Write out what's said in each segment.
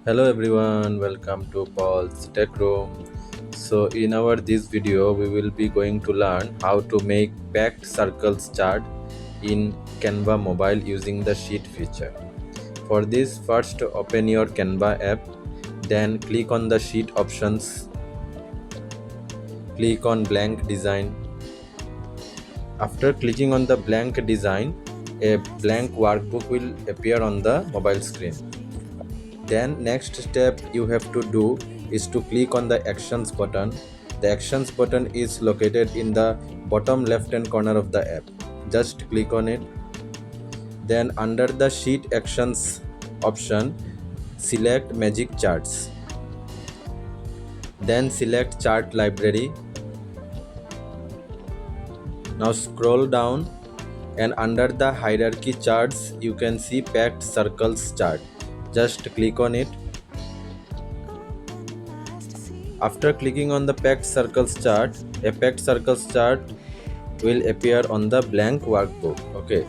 Hello everyone, welcome to Paul's Tech Room. So in our this video we will be going to learn how to make packed circles chart in Canva mobile using the sheet feature. For this, first open your Canva app, then click on the sheet options, click on blank design. After clicking on the blank design, a blank workbook will appear on the mobile screen. Then next step you have to do is to click on the actions button. The actions button is located in the bottom left hand corner of the app. Just click on it. Then under the sheet actions option, select magic charts. Then select chart library. Now scroll down and under the hierarchy charts you can see packed circles chart. Just click on it. After clicking on the packed circles chart, a packed circles chart will appear on the blank workbook. Okay.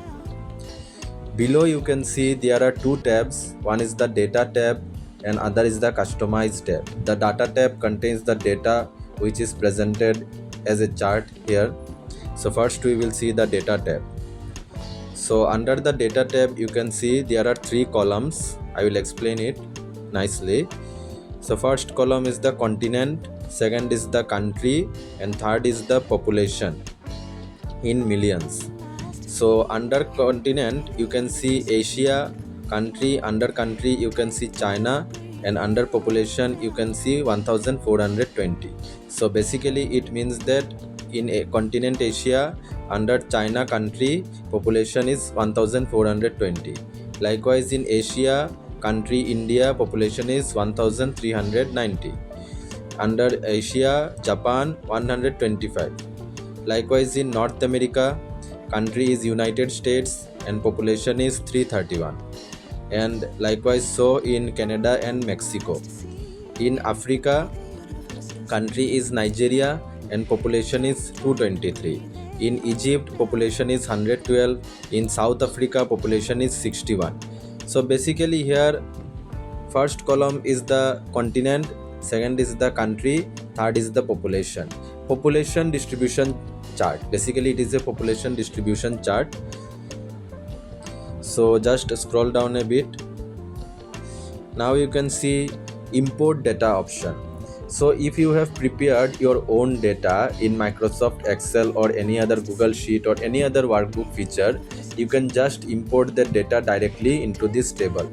Below you can see there are two tabs. One is the data tab and other is the customize tab. The data tab contains the data which is presented as a chart here. So first we will see the data tab. So under the data tab you can see there are three columns. I will explain it nicely. So first column is the continent, second is the country, and third is the population in millions. So under continent you can see Asia, country, under country you can see China, and under population you can see 1420. So basically it means that in a continent Asia, under China country, population is 1420. Likewise in Asia country India, population is 1390. Under Asia Japan 125. Likewise in North America country is United States and population is 331. And likewise so in Canada and Mexico. In Africa country is Nigeria and population is 223. In Egypt population is 112. In South Africa population is 61. So basically here first column is the continent, second is the country, third is the population distribution chart. Basically it is a population distribution chart. So just scroll down a bit. Now you can see import data option. So if you have prepared your own data in Microsoft Excel or any other Google Sheet or any other workbook feature, you can just import the data directly into this table.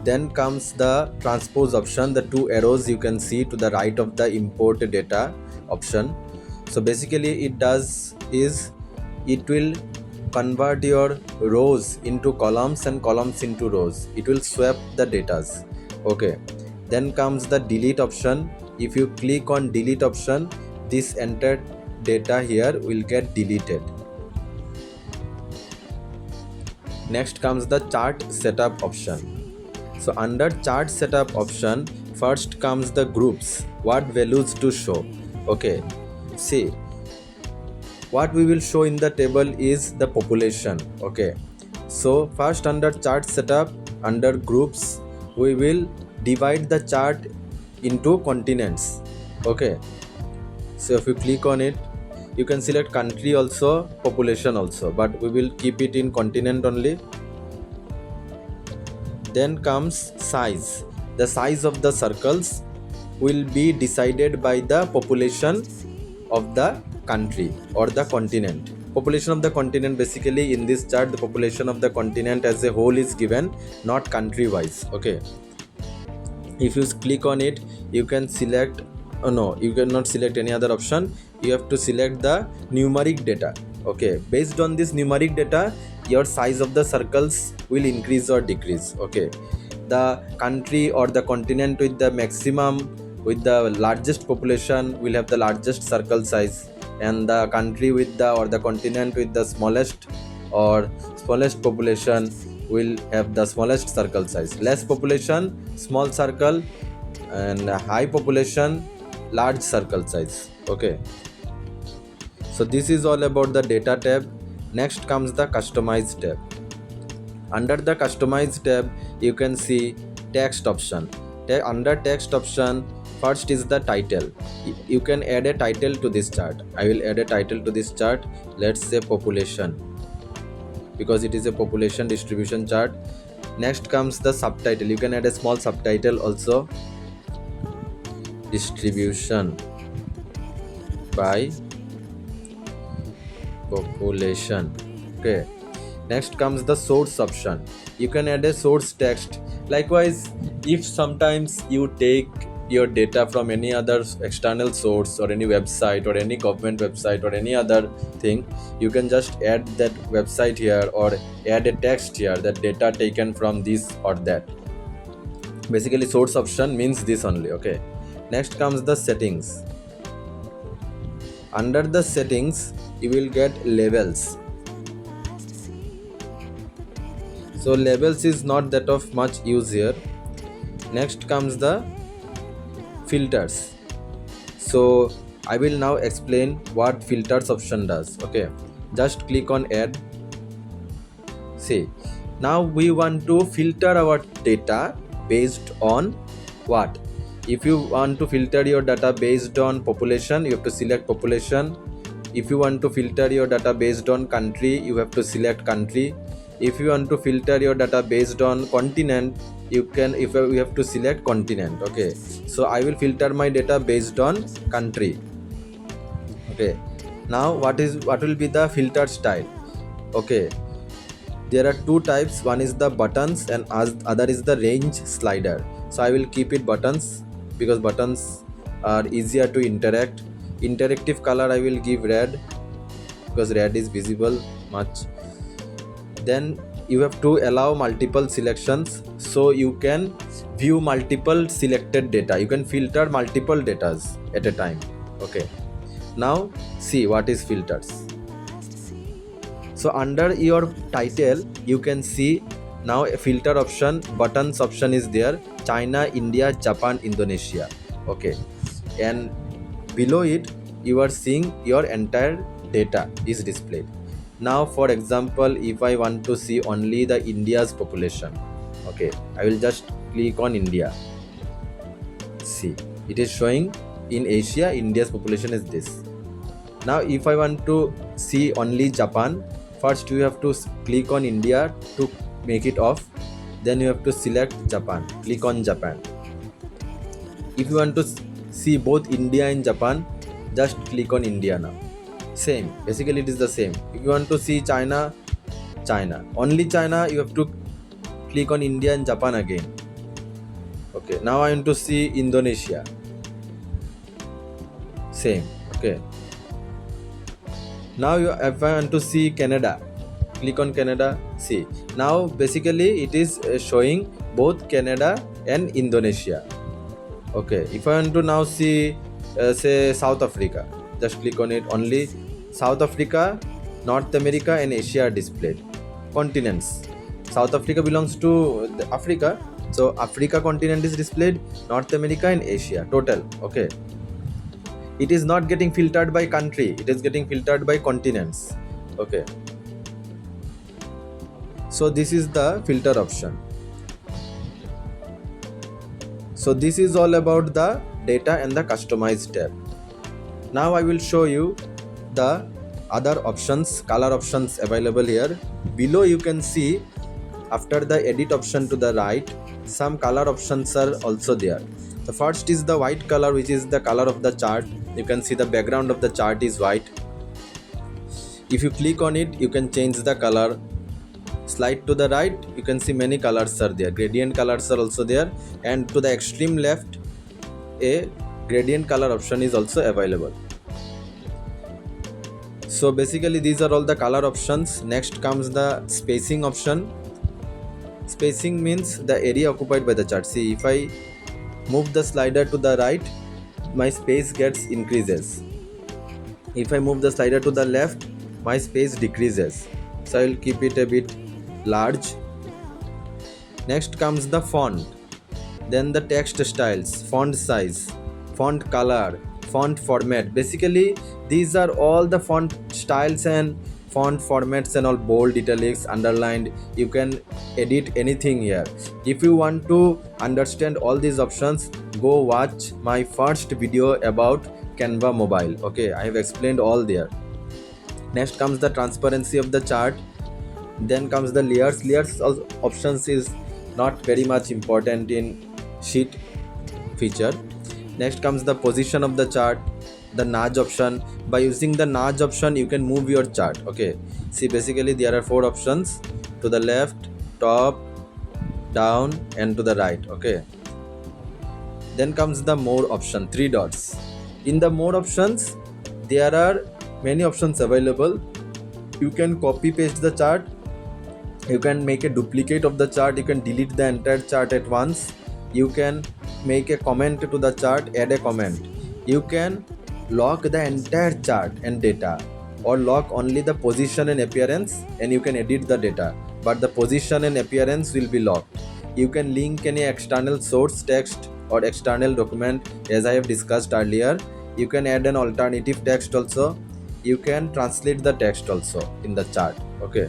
Then comes the transpose option, the two arrows you can see to the right of the import data option. So basically it does is it will convert your rows into columns and columns into rows. It will swap the datas. Okay. Then comes the delete option. If you click on delete option, this entered data here will get deleted. Next comes the chart setup option. So under chart setup option, first comes the groups, what values to show. Okay, see what we will show in the table is the population. Okay, so first under chart setup, under groups, we will divide the chart into continents. Okay, so if you click on it, you can select country also, population also, but we will keep it in continent only. Then comes size. The size of the circles will be decided by the population of the country or the continent. Population of the continent, basically in this chart the population of the continent as a whole is given, not country wise. Okay, if you click on it you can select, oh no, you cannot select any other option, you have to select the numeric data. Okay, based on this numeric data your size of the circles will increase or decrease. Okay, the country or the continent with the maximum, with the largest population will have the largest circle size, and the country with the, or the continent with the smallest or smallest population will have the smallest circle size. Less population, small circle, and high population, large circle size. Okay, so this is all about the data tab. Next comes the customize tab. Under the customize tab you can see text option. Under text option, first is the title. You can add a title to this chart. I will add a title to this chart. Let's say population, because it is a population distribution chart. Next comes the subtitle. You can add a small subtitle also. Distribution by population. Okay. Next comes the source option. You can add a source text. Likewise, if sometimes you take your data from any other external source or any website or any government website or any other thing, you can just add that website here or add a text here, that data taken from this or that. Basically, source option means this only. Okay. Next comes the settings. Under the settings, you will get labels. So labels is not that of much use here. Next comes the filters. So I will now explain what filters option does. Okay, just click on add. See, now we want to filter our data based on what? If you want to filter your data based on population, you have to select population. If you want to filter your data based on country, you have to select country. If you want to filter your data based on continent, you have to select continent. Okay, so I will filter my data based on country. Okay, now what will be the filter style? Okay, there are two types. One is the buttons and other is the range slider. So I will keep it buttons because buttons are easier to interact. Interactive color I will give red because red is visible much. Then you have to allow multiple selections, so you can view multiple selected data. You can filter multiple datas at a time. Okay, now see what is filters. So under your title, you can see now a filter option, buttons option is there. China, India, Japan, Indonesia. Okay, and below it you are seeing your entire data is displayed. Now for example, if I want to see only the India's population, okay, I will just click on India. See, it is showing in Asia India's population is this. Now if I want to see only Japan, first you have to click on India to make it off. Then you have to select Japan, click on Japan. If you want to see both India and Japan, just click on India now. Same, basically it is the same. If you want to see China, only China, you have to click on India and Japan again. Okay, now I want to see Indonesia. Same. Okay, now if I want to see Canada, click on Canada. See, now basically it is showing both Canada and Indonesia. Okay, if I want to now see say South Africa, just click on it. Only South Africa, North America and Asia are displayed. Continents, South Africa belongs to Africa, so Africa continent is displayed, North America and Asia total. Okay, it is not getting filtered by country, it is getting filtered by continents. Okay, so this is the filter option. So this is all about the data and the customize tab. Now I will show you the other options, color options available here. Below you can see, after the edit option to the right, some color options are also there. The first is the white color, which is the color of the chart. You can see the background of the chart is white. If you click on it, you can change the color. Slide to the right, you can see many colors are there. Gradient colors are also there, and to the extreme left, a gradient color option is also available. So basically these are all the color options. Next comes the spacing option. Spacing means the area occupied by the chart. See, if I move the slider to the right, my space gets increases. If I move the slider to the left, my space decreases. So I will keep it a bit large. Next comes the font, then the text styles, font size, font color, font format. Basically these are all the font styles and font formats and all, bold, italics, underlined. You can edit anything here. If you want to understand all these options, go watch my first video about Canva mobile. Okay, I have explained all there. Next comes the transparency of the chart. Then comes the layers options is not very much important in sheet feature. Next comes the position of the chart, the nudge option. By using the nudge option you can move your chart. Okay, see, basically there are four options: to the left, top, down, and to the right. Okay, then comes the more option, three dots. In the more options there are many options available. You can copy paste the chart, you can make a duplicate of the chart, you can delete the entire chart at once, you can make a comment to the chart, add a comment, you can lock the entire chart and data, or lock only the position and appearance, and you can edit the data, but the position and appearance will be locked. You can link any external source text or external document, as I have discussed earlier. You can add an alternative text also, you can translate the text also in the chart. Okay,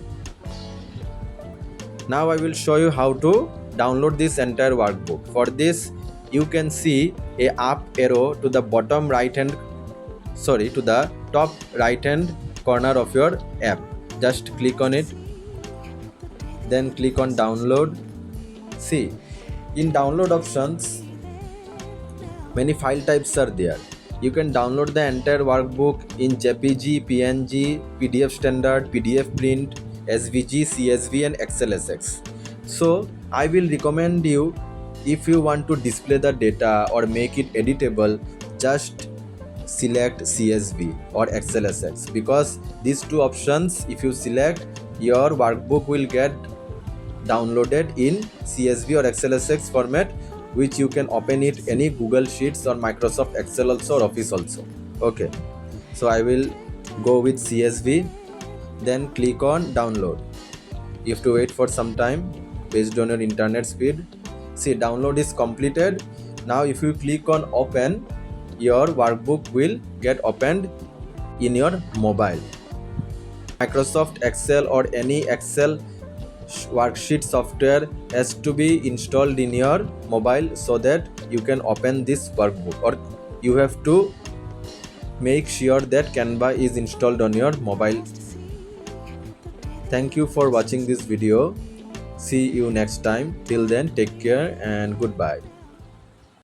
now I will show you how to download this entire workbook. For this, you can see a up arrow to the bottom right hand, to the top right hand corner of your app. Just click on it, then click on download. See, in download options, many file types are there. You can download the entire workbook in JPG, PNG, PDF standard, PDF print, SVG, CSV, and XLSX. So I will recommend you, if you want to display the data or make it editable, just select CSV or XLSX, because these two options, if you select, your workbook will get downloaded in CSV or XLSX format, which you can open it any Google Sheets or Microsoft Excel also, or Office also. Okay, so I will go with CSV, then click on download. You have to wait for some time based on your internet speed. See, download is completed. Now if you click on open, your workbook will get opened in your mobile. Microsoft Excel or any Excel worksheet software has to be installed in your mobile so that you can open this workbook, or you have to make sure that Canva is installed on your mobile. Thank you for watching this video. See you next time. Till then, take care and goodbye.